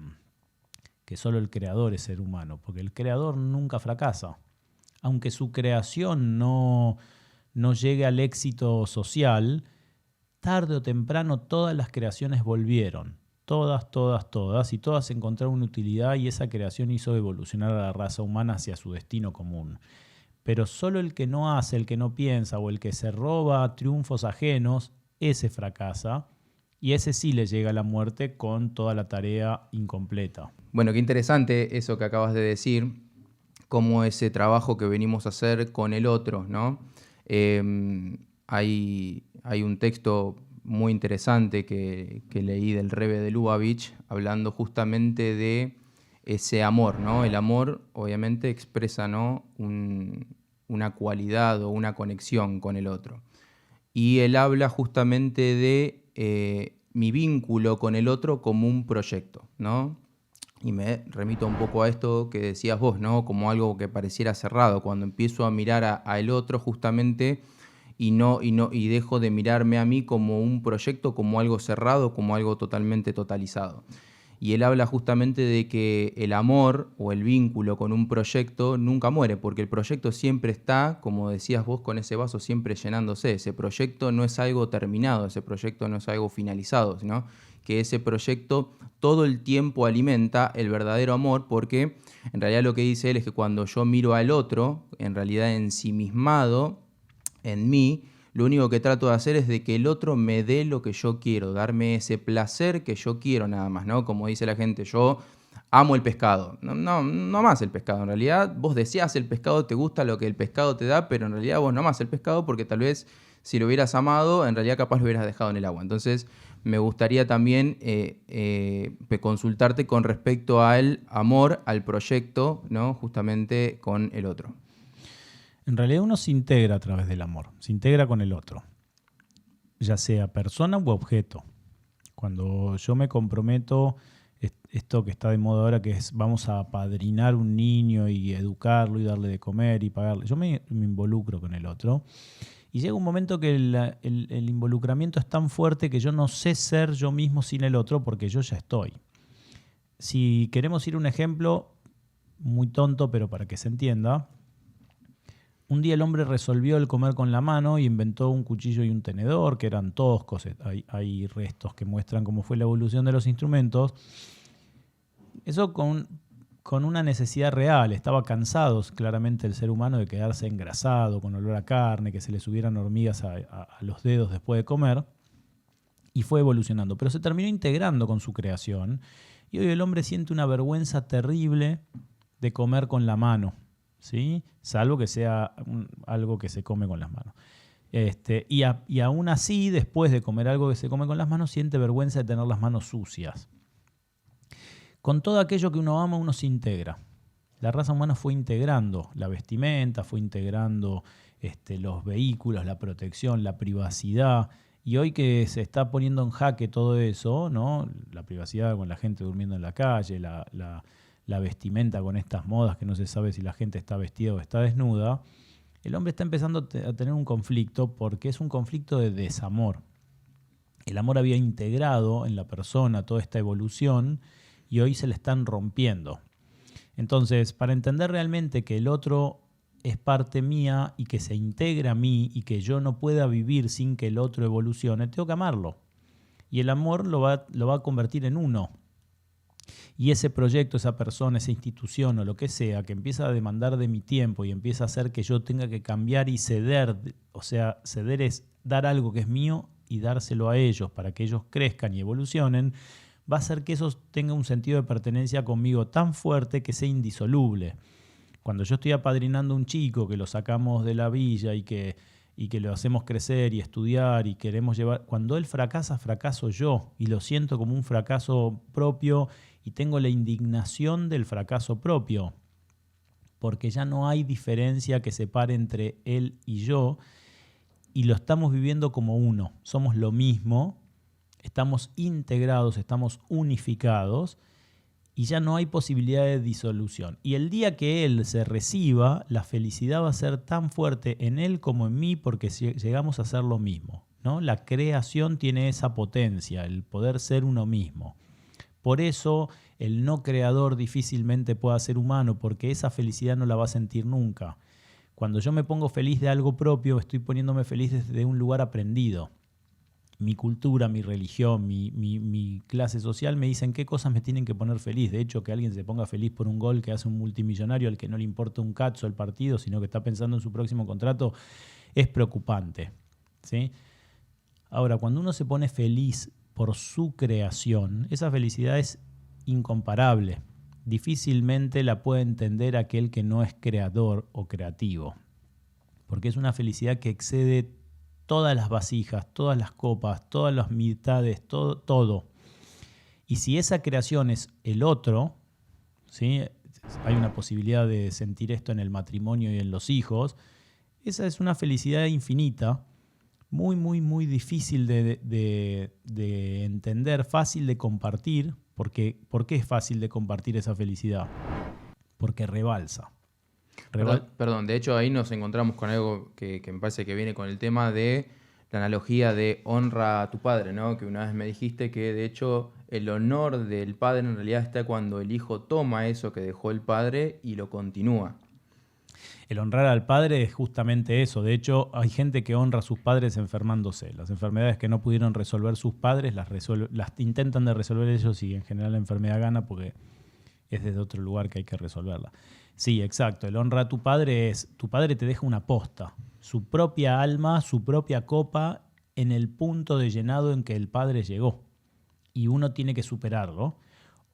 solo el creador es ser humano, porque el creador nunca fracasa. Aunque su creación no llegue al éxito social, tarde o temprano todas las creaciones volvieron. Todas, y todas encontraron una utilidad y esa creación hizo evolucionar a la raza humana hacia su destino común. Pero solo el que no hace, el que no piensa o el que se roba triunfos ajenos, ese fracasa. Y ese sí le llega a la muerte con toda la tarea incompleta. Bueno, qué interesante eso que acabas de decir, cómo ese trabajo que venimos a hacer con el otro, ¿no? Hay un texto muy interesante que leí del Rebbe de Lubavitch, hablando justamente de ese amor, ¿no? El amor obviamente expresa, ¿no? Una cualidad o una conexión con el otro. Y él habla justamente de mi vínculo con el otro como un proyecto, ¿no? Y me remito un poco a esto que decías vos, ¿no? Como algo que pareciera cerrado. Cuando empiezo a mirar a el otro justamente y dejo de mirarme a mí como un proyecto, como algo cerrado, como algo totalmente totalizado. Y él habla justamente de que el amor o el vínculo con un proyecto nunca muere, porque el proyecto siempre está, como decías vos, con ese vaso siempre llenándose. Ese proyecto no es algo terminado, ese proyecto no es algo finalizado, sino que ese proyecto todo el tiempo alimenta el verdadero amor, porque en realidad lo que dice él es que cuando yo miro al otro, en realidad ensimismado en mí, lo único que trato de hacer es de que el otro me dé lo que yo quiero, darme ese placer que yo quiero nada más, ¿no? Como dice la gente, yo amo el pescado. No amás el pescado. En realidad vos deseas el pescado, te gusta lo que el pescado te da, pero en realidad vos no amás el pescado porque tal vez si lo hubieras amado, en realidad capaz lo hubieras dejado en el agua. Entonces me gustaría también consultarte con respecto al amor, al proyecto, ¿no? Justamente con el otro. En realidad uno se integra a través del amor, se integra con el otro, ya sea persona u objeto. Cuando yo me comprometo, esto que está de moda ahora, que es vamos a apadrinar un niño y educarlo y darle de comer y pagarle. Yo me involucro con el otro. Y llega un momento que el involucramiento es tan fuerte que yo no sé ser yo mismo sin el otro porque yo ya estoy. Si queremos ir a un ejemplo muy tonto, pero para que se entienda, un día el hombre resolvió el comer con la mano y inventó un cuchillo y un tenedor, que eran toscos. Hay restos que muestran cómo fue la evolución de los instrumentos. Eso con una necesidad real. Estaba cansado claramente el ser humano de quedarse engrasado, con olor a carne, que se le subieran hormigas a los dedos después de comer. Y fue evolucionando. Pero se terminó integrando con su creación. Y hoy el hombre siente una vergüenza terrible de comer con la mano, ¿sí? Salvo que sea algo que se come con las manos. Y aún así, después de comer algo que se come con las manos, siente vergüenza de tener las manos sucias. Con todo aquello que uno ama, uno se integra. La raza humana fue integrando la vestimenta, fue integrando los vehículos, la protección, la privacidad. Y hoy que se está poniendo en jaque todo eso, ¿no? La privacidad con la gente durmiendo en la calle, la vestimenta con estas modas que no se sabe si la gente está vestida o está desnuda, el hombre está empezando a tener un conflicto porque es un conflicto de desamor. El amor había integrado en la persona toda esta evolución y hoy se le están rompiendo. Entonces, para entender realmente que el otro es parte mía y que se integra a mí y que yo no pueda vivir sin que el otro evolucione, tengo que amarlo. Y el amor lo va a convertir en uno. Y ese proyecto, esa persona, esa institución o lo que sea, que empieza a demandar de mi tiempo y empieza a hacer que yo tenga que cambiar y ceder, o sea, ceder es dar algo que es mío y dárselo a ellos para que ellos crezcan y evolucionen, va a hacer que eso tenga un sentido de pertenencia conmigo tan fuerte que sea indisoluble. Cuando yo estoy apadrinando a un chico que lo sacamos de la villa y que lo hacemos crecer y estudiar y queremos llevar... Cuando él fracasa, fracaso yo y lo siento como un fracaso propio y tengo la indignación del fracaso propio, porque ya no hay diferencia que separe entre él y yo y lo estamos viviendo como uno. Somos lo mismo, estamos integrados, estamos unificados y ya no hay posibilidad de disolución. Y el día que él se reciba, la felicidad va a ser tan fuerte en él como en mí porque llegamos a ser lo mismo, ¿no? La creación tiene esa potencia, el poder ser uno mismo. Por eso el no creador difícilmente pueda ser humano, porque esa felicidad no la va a sentir nunca. Cuando yo me pongo feliz de algo propio, estoy poniéndome feliz desde un lugar aprendido. Mi cultura, mi religión, mi clase social me dicen qué cosas me tienen que poner feliz. De hecho, que alguien se ponga feliz por un gol que hace un multimillonario al que no le importa un cacho el partido, sino que está pensando en su próximo contrato, es preocupante, ¿sí? Ahora, cuando uno se pone feliz por su creación, esa felicidad es incomparable. Difícilmente la puede entender aquel que no es creador o creativo, porque es una felicidad que excede todas las vasijas, todas las copas, todas las mitades, todo. Y si esa creación es el otro, ¿sí? Hay una posibilidad de sentir esto en el matrimonio y en los hijos, esa es una felicidad infinita, muy, muy, muy difícil de entender, fácil de compartir. ¿Por qué es fácil de compartir esa felicidad? Porque rebalsa. Perdón, de hecho ahí nos encontramos con algo que me parece que viene con el tema de la analogía de honra a tu padre, ¿no? Que una vez me dijiste que de hecho el honor del padre en realidad está cuando el hijo toma eso que dejó el padre y lo continúa. El honrar al padre es justamente eso. De hecho, hay gente que honra a sus padres enfermándose. Las enfermedades que no pudieron resolver sus padres las intentan de resolver ellos y en general la enfermedad gana porque es desde otro lugar que hay que resolverla. Sí, exacto. El honra a tu padre es, tu padre te deja una posta, su propia alma, su propia copa en el punto de llenado en que el padre llegó. Y uno tiene que superarlo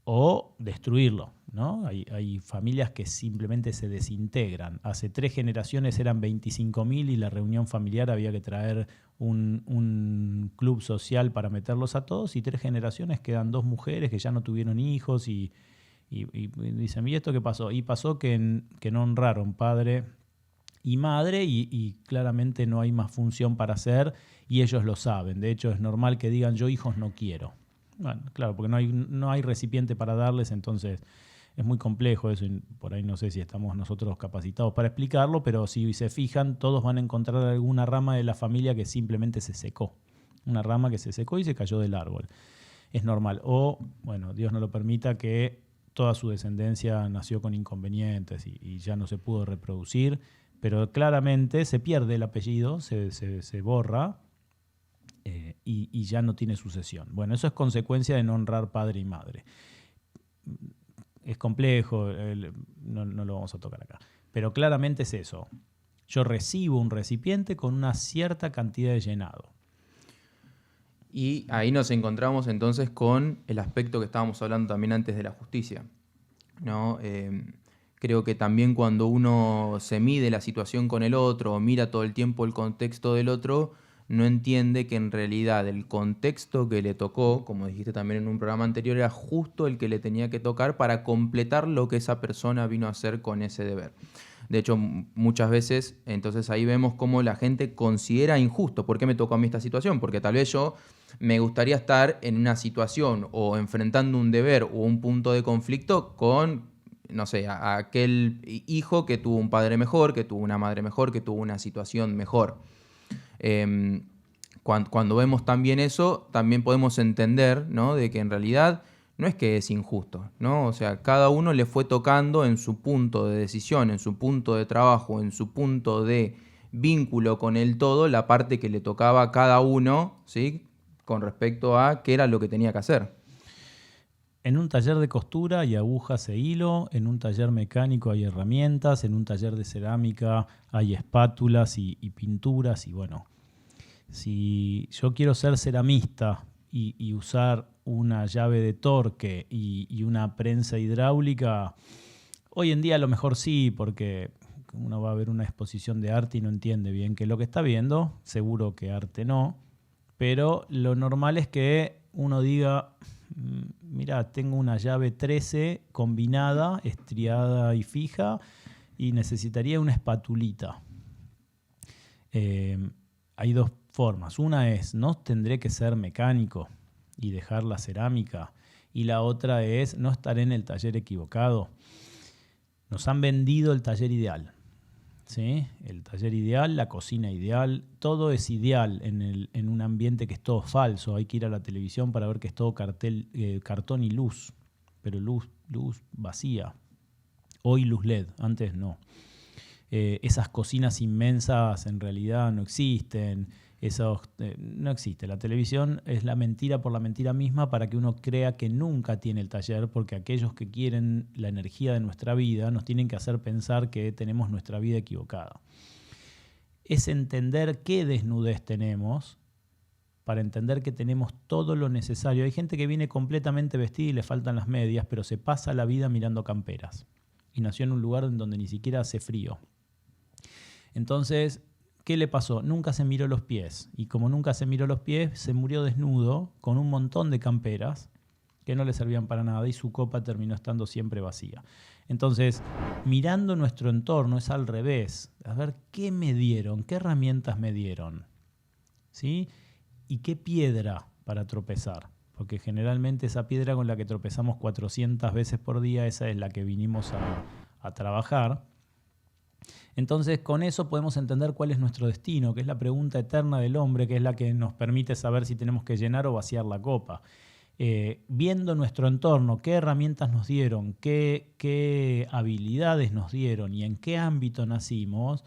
o destruirlo, ¿no? Hay familias que simplemente se desintegran. Hace 3 generaciones eran 25.000 y la reunión familiar había que traer un club social para meterlos a todos y 3 generaciones quedan 2 mujeres que ya no tuvieron hijos y dicen, ¿y esto qué pasó? Y pasó que no honraron padre y madre y claramente no hay más función para hacer y ellos lo saben. De hecho, es normal que digan, yo hijos no quiero. Bueno, claro, porque no hay recipiente para darles, entonces es muy complejo eso y por ahí no sé si estamos nosotros capacitados para explicarlo, pero si se fijan, todos van a encontrar alguna rama de la familia que simplemente se secó. Una rama que se secó y se cayó del árbol. Es normal. O, bueno, Dios no lo permita, que toda su descendencia nació con inconvenientes y ya no se pudo reproducir, pero claramente se pierde el apellido, se borra y ya no tiene sucesión. Bueno, eso es consecuencia de no honrar padre y madre. Es complejo, no lo vamos a tocar acá. Pero claramente es eso. Yo recibo un recipiente con una cierta cantidad de llenado. Y ahí nos encontramos entonces con el aspecto que estábamos hablando también antes de la justicia, ¿no? Creo que también cuando uno se mide la situación con el otro o mira todo el tiempo el contexto del otro, no entiende que en realidad el contexto que le tocó, como dijiste también en un programa anterior, era justo el que le tenía que tocar para completar lo que esa persona vino a hacer con ese deber. De hecho, muchas veces, entonces ahí vemos cómo la gente considera injusto. ¿Por qué me tocó a mí esta situación? Porque tal vez yo me gustaría estar en una situación o enfrentando un deber o un punto de conflicto con, no sé, a aquel hijo que tuvo un padre mejor, que tuvo una madre mejor, que tuvo una situación mejor. Cuando vemos también eso, también podemos entender, ¿no?, de que en realidad no es que es injusto, ¿no? O sea, cada uno le fue tocando en su punto de decisión, en su punto de trabajo, en su punto de vínculo con el todo, la parte que le tocaba a cada uno, ¿sí?, con respecto a qué era lo que tenía que hacer. En un taller de costura hay agujas e hilo, en un taller mecánico hay herramientas, en un taller de cerámica hay espátulas y pinturas. Y bueno, si yo quiero ser ceramista y usar una llave de torque y una prensa hidráulica, hoy en día a lo mejor sí, porque uno va a ver una exposición de arte y no entiende bien qué es lo que está viendo, seguro que arte no, pero lo normal es que uno diga, mira, tengo una llave 13 combinada, estriada y fija, y necesitaría una espatulita. Hay dos formas. Una es, no tendré que ser mecánico y dejar la cerámica. Y la otra es, no estaré en el taller equivocado. Nos han vendido el taller ideal, ¿sí? El taller ideal, la cocina ideal, todo es ideal en un ambiente que es todo falso. Hay que ir a la televisión para ver que es todo cartón y luz, pero luz vacía. Hoy luz LED, antes no. Esas cocinas inmensas en realidad no existen. No existe. La televisión es la mentira por la mentira misma para que uno crea que nunca tiene el taller, porque aquellos que quieren la energía de nuestra vida nos tienen que hacer pensar que tenemos nuestra vida equivocada. Es entender qué desnudez tenemos para entender que tenemos todo lo necesario. Hay gente que viene completamente vestida y le faltan las medias, pero se pasa la vida mirando camperas y nació en un lugar en donde ni siquiera hace frío. Entonces, ¿qué le pasó? Nunca se miró los pies. Y como nunca se miró los pies, se murió desnudo con un montón de camperas que no le servían para nada y su copa terminó estando siempre vacía. Entonces, mirando nuestro entorno es al revés. A ver, ¿qué me dieron? ¿Qué herramientas me dieron? ¿Sí? ¿Y qué piedra para tropezar? Porque generalmente esa piedra con la que tropezamos 400 veces por día, esa es la que vinimos a trabajar. Entonces, con eso podemos entender cuál es nuestro destino, que es la pregunta eterna del hombre, que es la que nos permite saber si tenemos que llenar o vaciar la copa. Viendo nuestro entorno, qué herramientas nos dieron, qué habilidades nos dieron y en qué ámbito nacimos,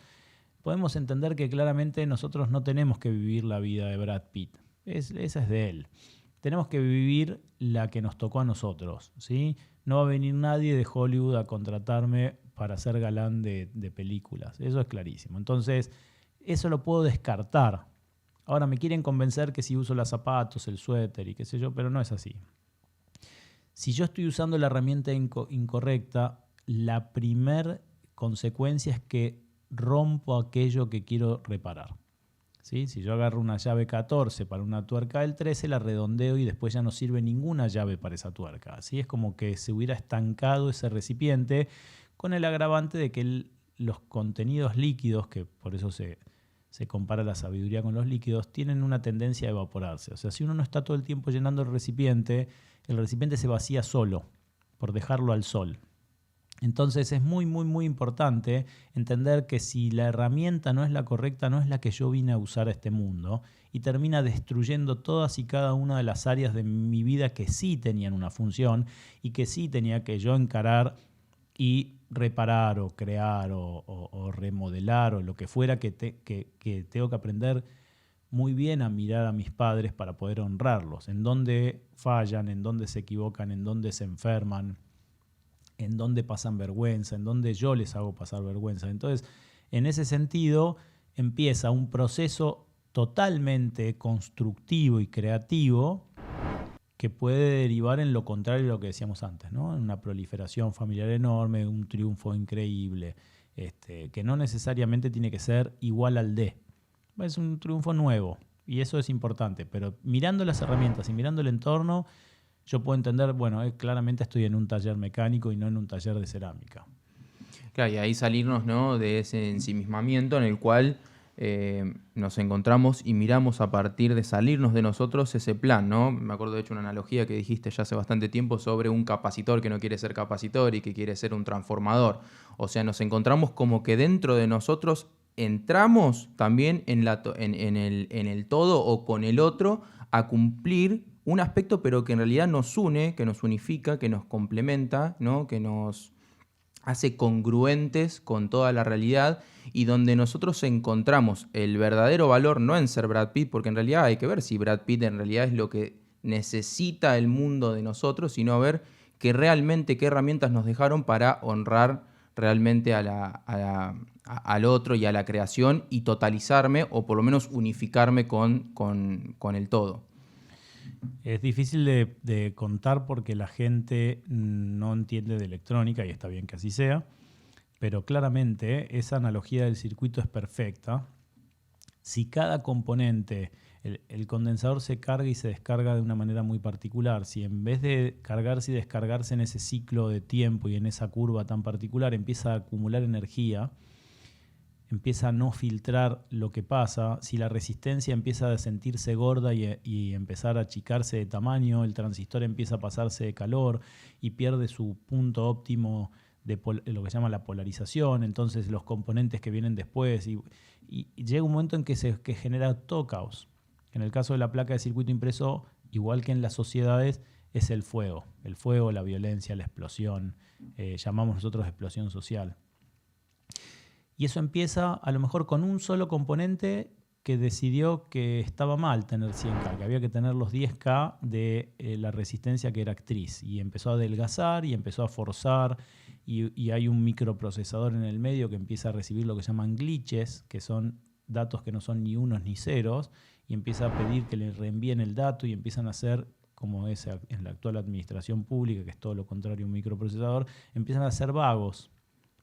podemos entender que claramente nosotros no tenemos que vivir la vida de Brad Pitt. Esa es de él. Tenemos que vivir la que nos tocó a nosotros, ¿sí? No va a venir nadie de Hollywood a contratarme para ser galán de películas. Eso es clarísimo. Entonces, eso lo puedo descartar. Ahora me quieren convencer que si uso los zapatos, el suéter y qué sé yo, pero no es así. Si yo estoy usando la herramienta incorrecta, la primer consecuencia es que rompo aquello que quiero reparar. ¿Sí? Si yo agarro una llave 14 para una tuerca del 13, la redondeo y después ya no sirve ninguna llave para esa tuerca. Así es como que se hubiera estancado ese recipiente, con el agravante de que los contenidos líquidos, que por eso se se compara la sabiduría con los líquidos, tienen una tendencia a evaporarse. O sea, si uno no está todo el tiempo llenando el recipiente se vacía solo por dejarlo al sol. Entonces es muy, muy, muy importante entender que si la herramienta no es la correcta, no es la que yo vine a usar a este mundo y termina destruyendo todas y cada una de las áreas de mi vida que sí tenían una función y que sí tenía que yo encarar y reparar o crear o remodelar o lo que fuera que tengo que aprender muy bien a mirar a mis padres para poder honrarlos, en dónde fallan, en dónde se equivocan, en dónde se enferman, en dónde pasan vergüenza, en dónde yo les hago pasar vergüenza. Entonces, en ese sentido, empieza un proceso totalmente constructivo y creativo que puede derivar en lo contrario de lo que decíamos antes, ¿no? En una proliferación familiar enorme, un triunfo increíble, que no necesariamente tiene que ser igual al de. Es un triunfo nuevo y eso es importante, pero mirando las herramientas y mirando el entorno, yo puedo entender, bueno, claramente estoy en un taller mecánico y no en un taller de cerámica. Claro, y ahí salirnos, ¿no?, de ese ensimismamiento en el cual nos encontramos y miramos a partir de salirnos de nosotros ese plan, ¿no? Me acuerdo de hecho una analogía que dijiste ya hace bastante tiempo sobre un capacitor que no quiere ser capacitor y que quiere ser un transformador. O sea, nos encontramos como que dentro de nosotros entramos también en el todo o con el otro a cumplir un aspecto, pero que en realidad nos une, que nos unifica, que nos complementa, ¿no?, que nos hace congruentes con toda la realidad y donde nosotros encontramos el verdadero valor no en ser Brad Pitt, porque en realidad hay que ver si Brad Pitt en realidad es lo que necesita el mundo de nosotros, sino a ver que realmente qué herramientas nos dejaron para honrar realmente al otro y a la creación y totalizarme o por lo menos unificarme con el todo. Es difícil de contar porque la gente no entiende de electrónica y está bien que así sea, pero claramente esa analogía del circuito es perfecta. Si cada componente, el condensador se carga y se descarga de una manera muy particular, si en vez de cargarse y descargarse en ese ciclo de tiempo y en esa curva tan particular empieza a acumular energía, empieza a no filtrar lo que pasa, si la resistencia empieza a sentirse gorda y empezar a achicarse de tamaño, el transistor empieza a pasarse de calor y pierde su punto óptimo de lo que se llama la polarización, entonces los componentes que vienen después y llega un momento en que se genera todo caos. En el caso de la placa de circuito impreso, igual que en las sociedades, es el fuego, la violencia, la explosión, llamamos nosotros explosión social. Y eso empieza a lo mejor con un solo componente que decidió que estaba mal tener 100K, que había que tener los 10K de la resistencia que era actriz. Y empezó a adelgazar y empezó a forzar. Y hay un microprocesador en el medio que empieza a recibir lo que se llaman glitches, que son datos que no son ni unos ni ceros, y empieza a pedir que le reenvíen el dato y empiezan a hacer, como es en la actual administración pública, que es todo lo contrario a un microprocesador, empiezan a ser vagos.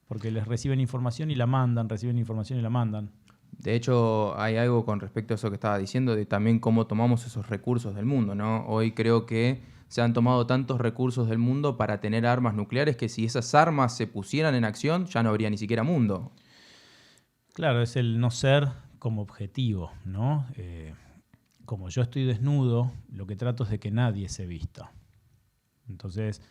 Porque les reciben información y la mandan, reciben información y la mandan. De hecho, hay algo con respecto a eso que estaba diciendo, de también cómo tomamos esos recursos del mundo, ¿no? Hoy creo que se han tomado tantos recursos del mundo para tener armas nucleares que si esas armas se pusieran en acción ya no habría ni siquiera mundo. Claro, es el no ser como objetivo, ¿no? Como yo estoy desnudo, lo que trato es de que nadie se vista. Entonces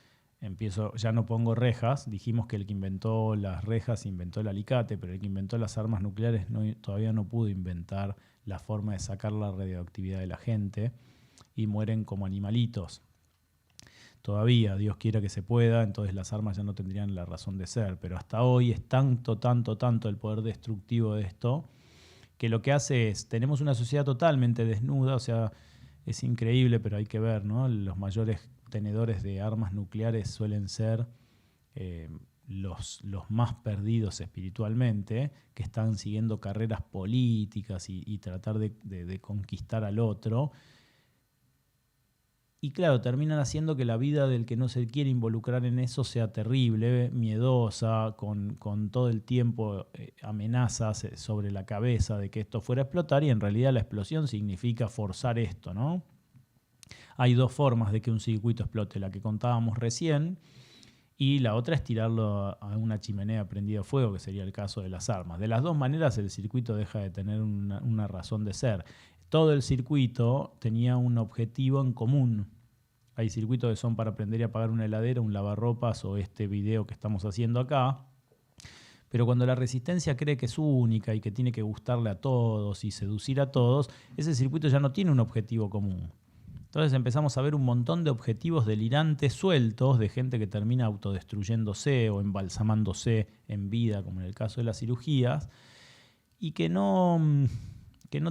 ya no pongo rejas, dijimos que el que inventó las rejas inventó el alicate, pero el que inventó las armas nucleares todavía no pudo inventar la forma de sacar la radioactividad de la gente y mueren como animalitos. Todavía, Dios quiera que se pueda, entonces las armas ya no tendrían la razón de ser, pero hasta hoy es tanto el poder destructivo de esto, que lo que hace es, tenemos una sociedad totalmente desnuda, o sea, es increíble, pero hay que ver, ¿no? Los mayores tenedores de armas nucleares suelen ser los más perdidos espiritualmente, que están siguiendo carreras políticas y tratar de conquistar al otro. Y claro, terminan haciendo que la vida del que no se quiere involucrar en eso sea terrible, miedosa, con todo el tiempo amenazas sobre la cabeza de que esto fuera a explotar, y en realidad la explosión significa forzar esto, ¿no? Hay dos formas de que un circuito explote, la que contábamos recién, y la otra es tirarlo a una chimenea prendida a fuego, que sería el caso de las armas. De las dos maneras el circuito deja de tener una razón de ser. Todo el circuito tenía un objetivo en común. Hay circuitos que son para prender y apagar una heladera, un lavarropas o este video que estamos haciendo acá. Pero cuando la resistencia cree que es única y que tiene que gustarle a todos y seducir a todos, ese circuito ya no tiene un objetivo común. Entonces empezamos a ver un montón de objetivos delirantes sueltos de gente que termina autodestruyéndose o embalsamándose en vida, como en el caso de las cirugías, y que no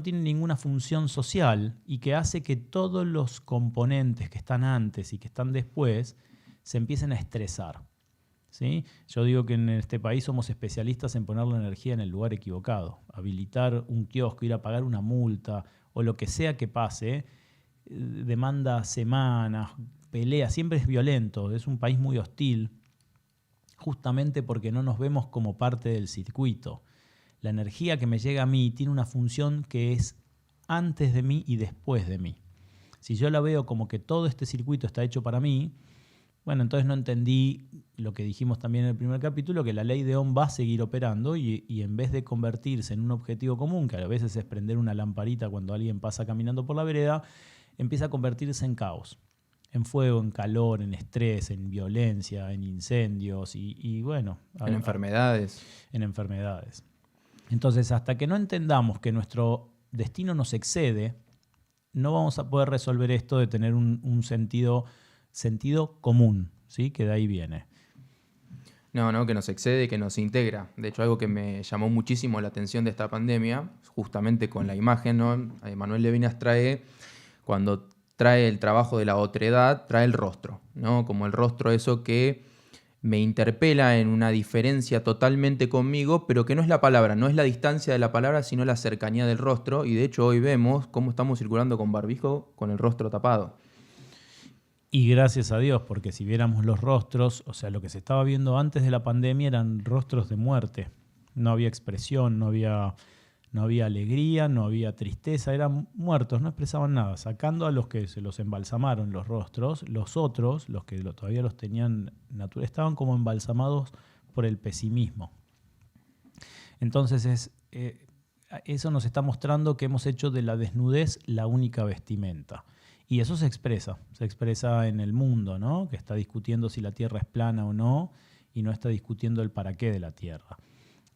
tiene ninguna función social y que hace que todos los componentes que están antes y que están después se empiecen a estresar. ¿Sí? Yo digo que en este país somos especialistas en poner la energía en el lugar equivocado. Habilitar un kiosco, ir a pagar una multa o lo que sea que pase, demanda semanas, pelea, siempre es violento. Es un país muy hostil, justamente porque no nos vemos como parte del circuito. La energía que me llega a mí tiene una función que es antes de mí y después de mí. Si yo la veo como que todo este circuito está hecho para mí, bueno, entonces no entendí lo que dijimos también en el primer capítulo, que la ley de Ohm va a seguir operando y en vez de convertirse en un objetivo común, que a veces es prender una lamparita cuando alguien pasa caminando por la vereda, empieza a convertirse en caos, en fuego, en calor, en estrés, en violencia, en incendios y bueno. En enfermedades. En enfermedades. Entonces, hasta que no entendamos que nuestro destino nos excede, no vamos a poder resolver esto de tener un sentido común, ¿sí? Que de ahí viene. No, que nos excede, que nos integra. De hecho, algo que me llamó muchísimo la atención de esta pandemia, justamente con la imagen, ¿no? Manuel Levinas cuando trae el trabajo de la otredad, trae el rostro, ¿no? Como el rostro, eso que me interpela en una diferencia totalmente conmigo, pero que no es la palabra, no es la distancia de la palabra, sino la cercanía del rostro. Y de hecho hoy vemos cómo estamos circulando con barbijo con el rostro tapado. Y gracias a Dios, porque si viéramos los rostros, o sea, lo que se estaba viendo antes de la pandemia eran rostros de muerte. No había expresión, no había alegría, no había tristeza, eran muertos, no expresaban nada. Sacando a los que se los embalsamaron los rostros, los otros, los que todavía los tenían naturales, estaban como embalsamados por el pesimismo. Entonces eso nos está mostrando que hemos hecho de la desnudez la única vestimenta. Y eso se expresa en el mundo, ¿no? Que está discutiendo si la Tierra es plana o no, y no está discutiendo el para qué de la Tierra.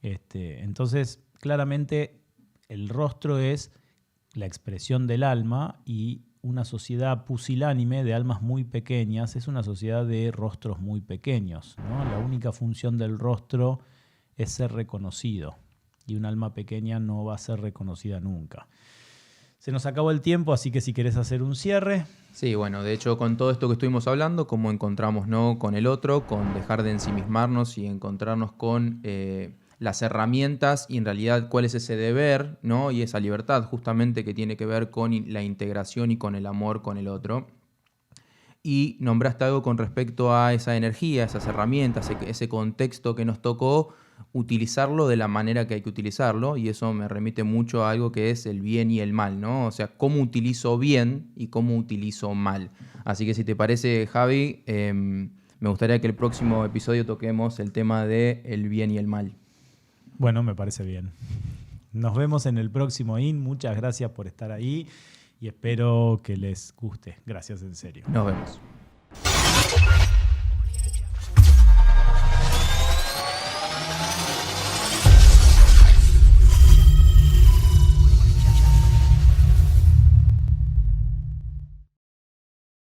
Entonces, claramente, el rostro es la expresión del alma, y una sociedad pusilánime de almas muy pequeñas es una sociedad de rostros muy pequeños, ¿no? La única función del rostro es ser reconocido, y un alma pequeña no va a ser reconocida nunca. Se nos acabó el tiempo, así que si querés hacer un cierre. Sí, bueno, de hecho con todo esto que estuvimos hablando, cómo encontramos, ¿no?, con el otro, con dejar de ensimismarnos y encontrarnos con las herramientas y en realidad cuál es ese deber, ¿no?, y esa libertad justamente que tiene que ver con la integración y con el amor con el otro. Y nombraste algo con respecto a esa energía, esas herramientas, ese contexto que nos tocó, utilizarlo de la manera que hay que utilizarlo, y eso me remite mucho a algo que es el bien y el mal, ¿no? O sea, cómo utilizo bien y cómo utilizo mal. Así que si te parece, Javi, me gustaría que el próximo episodio toquemos el tema de el bien y el mal. Bueno, me parece bien. Nos vemos en el próximo IN. Muchas gracias por estar ahí y espero que les guste. Gracias, en serio. Nos vemos.